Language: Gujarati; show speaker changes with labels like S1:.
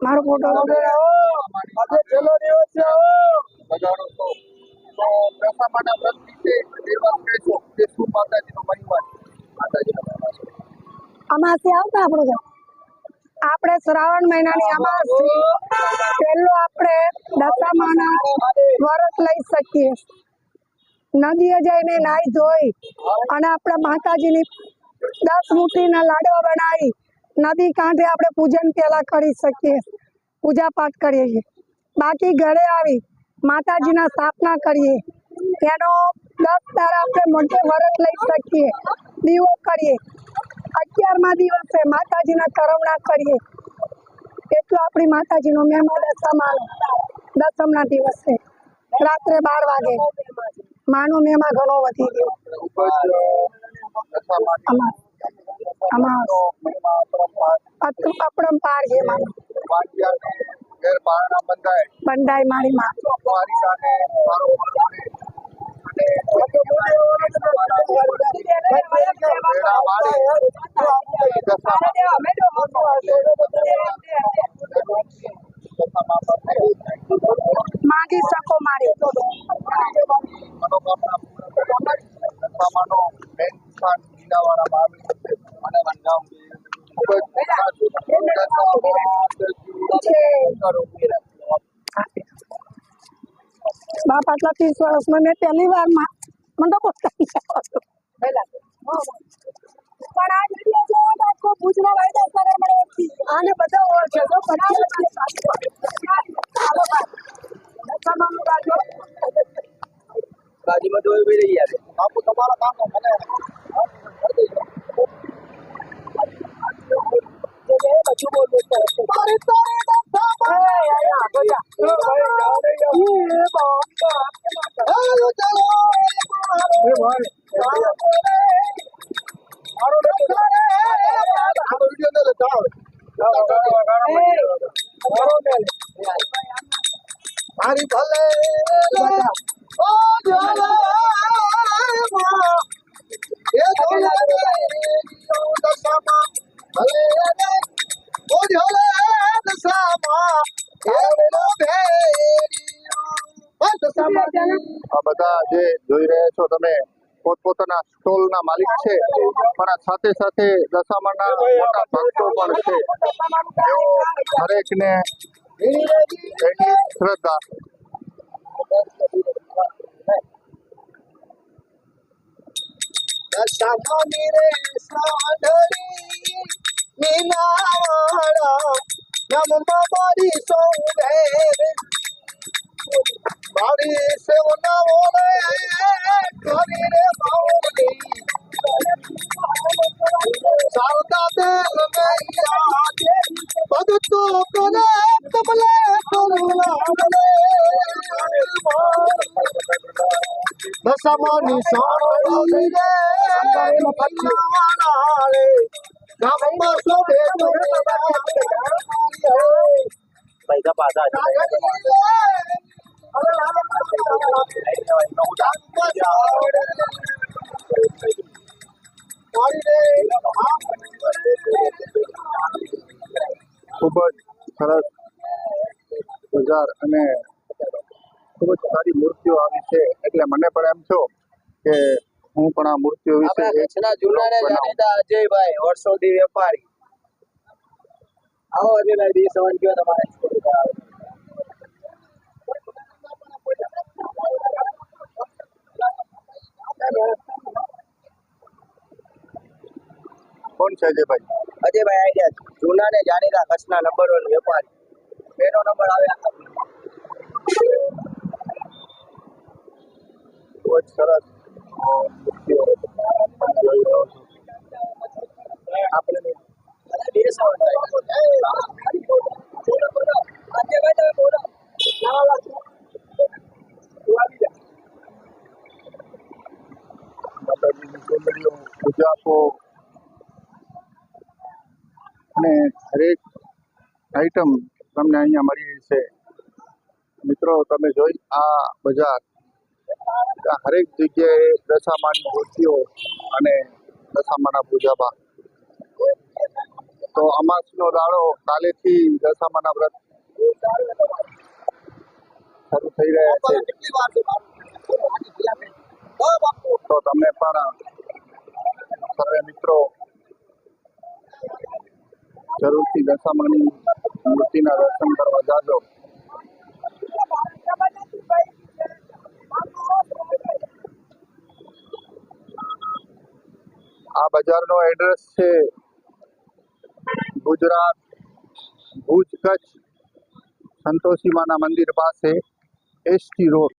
S1: મારો ફોટો
S2: આજે છેલ્લો દિવસ છે બજારો તો દશામાના વ્રત વિશે બે વાત કહેશો કે શું માતાજીનો મહિમા છે માતાજીનો મહિમા છે
S1: અમાસી આવતા આપણે શ્રાવણ મહિનાની અમાસી પહેલો આપણે દશામાના વ્રત લઈ શકીએ નદીએ જઈને નાહી ધોઈ અને આપણે માતાજીની 10 મુઠ્ઠીના લાડવા બનાવી નદી કાંઠે આપણે પૂજન પહેલા કરી શકીએ પૂજા પાઠ કરીએ છીએ બાકી ઘરે આવી માતાજીના સ્થાપના કરીએ એનો 10 દાડા આપણે મોટે વ્રત લઈ શકીએ દીવો કરીએ 11મા દિવસે માતાજીના કરમણા કરીએ એટલો આપણી માતાજીનો મહિમા દસમના દિવસે રાત્રે 12 વાગે માનો મહિમા ઘણો વધી ગયો અપરંપાર છે માનો બંધાય મારી માં માગી શકો મારી બાપ આટલા 30 વર્ષમાં મેં પહેલી વાર મને તો પોતાની પણ આ વિડીયો જોવો તો આખો ભુજનો વાયદા કરે મને આને બધા ઓળખે તો
S2: ગાડીમાં જોઈ બે રહી યાર બાપુ તમારા કામ મને
S1: બધું બોલ
S2: મારી ભલે ઓ જોલા એ જોલા દશામાં ભલે ઓ જોલા દશામાં એ વેલો ભેરિયો દશામાં આ બધા જે જોઈ રહ્યા છો તમે પોતપોતાના સ્ટોલના માલિક છે પણ સાથે સાથે દશામાના મોટા ભક્તો પણ છે એઓ દરેકને એની શ્રદ્ધા દશામાની રે સાંઢળી મીનાવાળા નમમાં મારી સૌરે મારી સેવના ઓલે કરી રે બાવલી શારદા બેન મૈયા બધું તો કરે કમલે કરુણા દશામાની સાંભળી રે મીનાવાળા રે ગામમાં સોબે પૈસા પાછા ખૂબ જ સરસ બજાર અને ખૂબ જ સારી મૂર્તિઓ આવી છે એટલે મને પણ એમ છો કે હું પણ આ મૂર્તિઓ વિશે
S3: જાણીતા અજયભાઈ વર્ષોથી વેપારી આવો અજયભાઈ દી સવાન કયો તમારે
S2: કોણ છે અજયભાઈ?
S3: અજયભાઈ આઈડિયા જૂના ને જાણીતા કચ્છના નંબર 1 વેપારી પહેલો નંબર આવ્યા
S2: ખૂબ જ સરસ મૂર્તિઓ જોઈ રહ્યો છું
S3: આપણે દી સવાન અજયભાઈ તમે બોલો
S2: માતાજીની કુંડળીઓ પૂજાપો અને હરેક આઈટમ તમને અહીંયા મળી રહેશે મિત્રો તમે જોઈ આ બજાર હરેક જગ્યાએ દશામાની મૂર્તિઓ અને દશામાના પૂજામાં તો અમાસનો દાડો કાલેથી દશામાના વ્રત શરૂ થઈ રહ્યા છે. તો તમે પણ સર્વે મિત્રો જરૂરથી દશામાની મૂર્તિના દર્શન કરવા જાજો. આ બજારનો એડ્રેસ છે ગુજરાત ભુજ કચ્છ સંતોષી માના મંદિર પાસે ST રોડ.